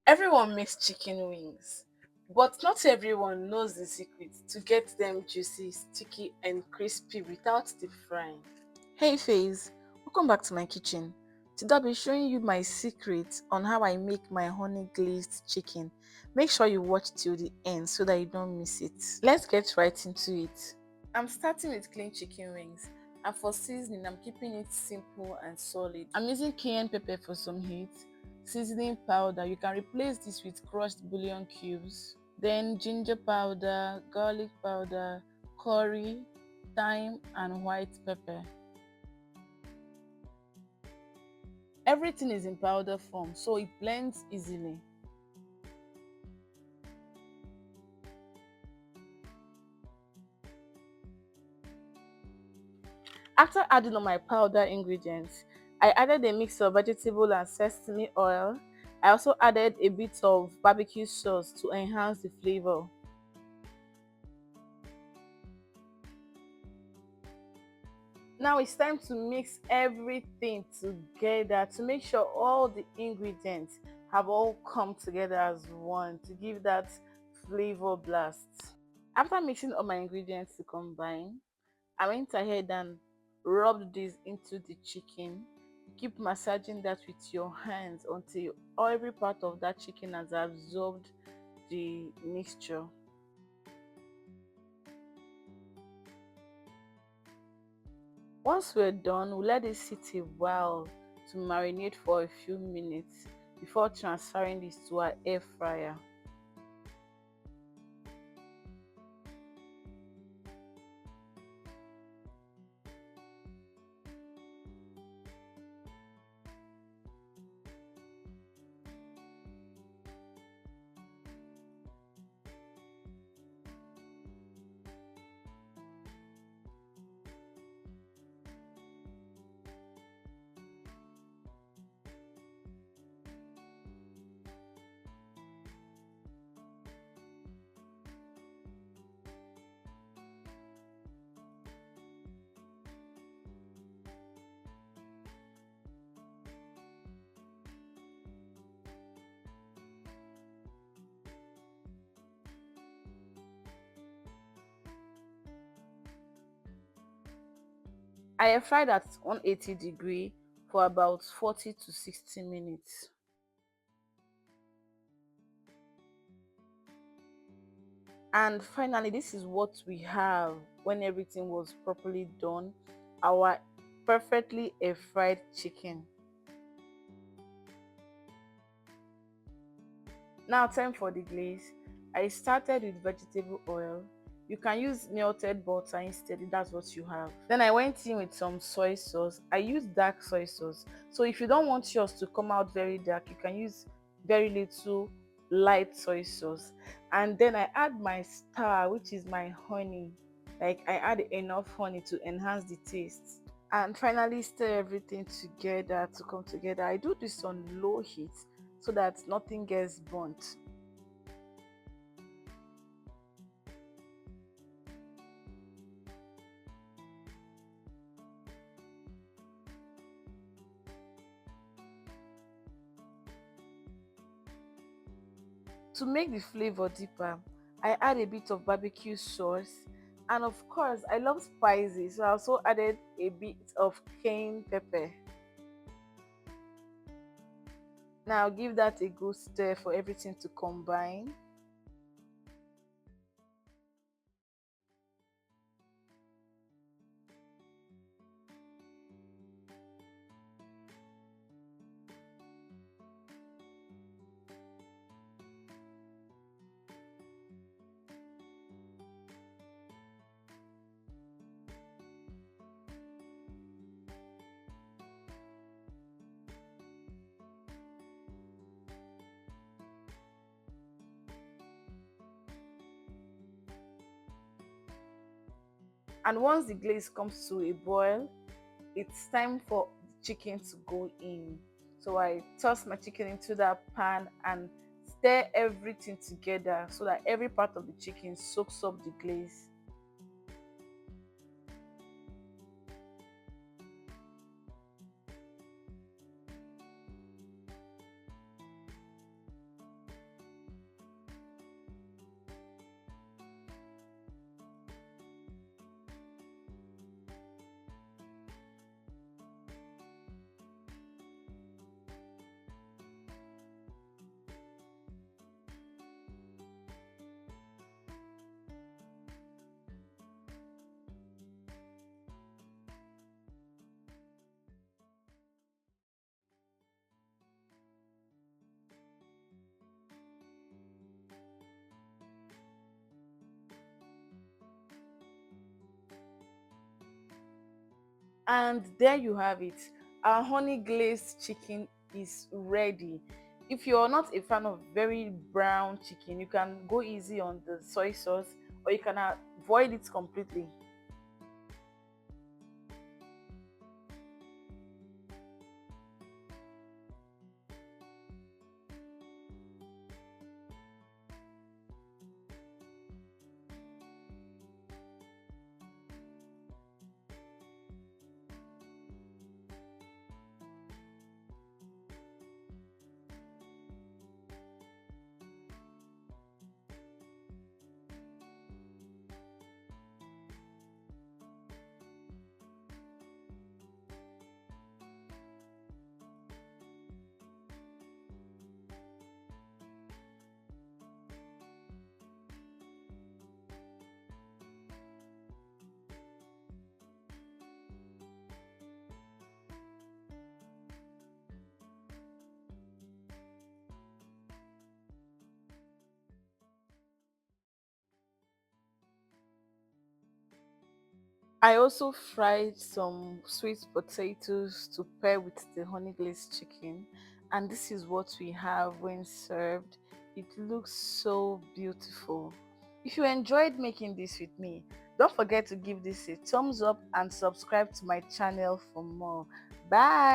Everyone makes chicken wings, but not everyone knows the secret to get them juicy, sticky, and crispy without deep frying. Hey Faze, welcome back to my kitchen. Today I'll be showing you my secret on how I make my honey glazed chicken. Make sure you watch till the end so that you don't miss it. Let's get right into it. I'm starting with clean chicken wings, and for seasoning I'm keeping it simple and solid. I'm using cayenne pepper for some heat, seasoning powder. You can replace this with crushed bouillon cubes, then ginger powder, garlic powder, curry, thyme, and white pepper. Everything is in powder form, so it blends easily. After adding all my powder ingredients, I added a mix of vegetable and sesame oil. I also added a bit of barbecue sauce to enhance the flavor. Now it's time to mix everything together to make sure all the ingredients have all come together as one to give that flavor blast. After mixing all my ingredients to combine, I went ahead and rubbed this into the chicken. Keep massaging that with your hands until every part of that chicken has absorbed the mixture. Once we're done, we'll let it sit a while to marinate for a few minutes before transferring this to our air fryer. I air fried at 180 degree for about 40 to 60 minutes. And finally, this is what we have when everything was properly done. Our perfectly air fried chicken. Now time for the glaze. I started with vegetable oil. You can use melted butter instead if that's what you have. Then I went in with some soy sauce. I used dark soy sauce. So if you don't want yours to come out very dark, you can use very little light soy sauce. And then I add my star, which is my honey. Like I add enough honey to enhance the taste. And finally stir everything together to come together. I do this on low heat so that nothing gets burnt. To make the flavor deeper, I add a bit of barbecue sauce, and of course I love spicy, so I also added a bit of cayenne pepper. Now give that a good stir for everything to combine. And once the glaze comes to a boil, it's time for the chicken to go in. So I toss my chicken into that pan and stir everything together so that every part of the chicken soaks up the glaze. And there you have it. Our honey glazed chicken is ready. If you're not a fan of very brown chicken, you can go easy on the soy sauce, or you can avoid it completely. I also fried some sweet potatoes to pair with the honey glazed chicken, and this is what we have when served. It looks so beautiful. If you enjoyed making this with me, don't forget to give this a thumbs up and subscribe to my channel for more. Bye.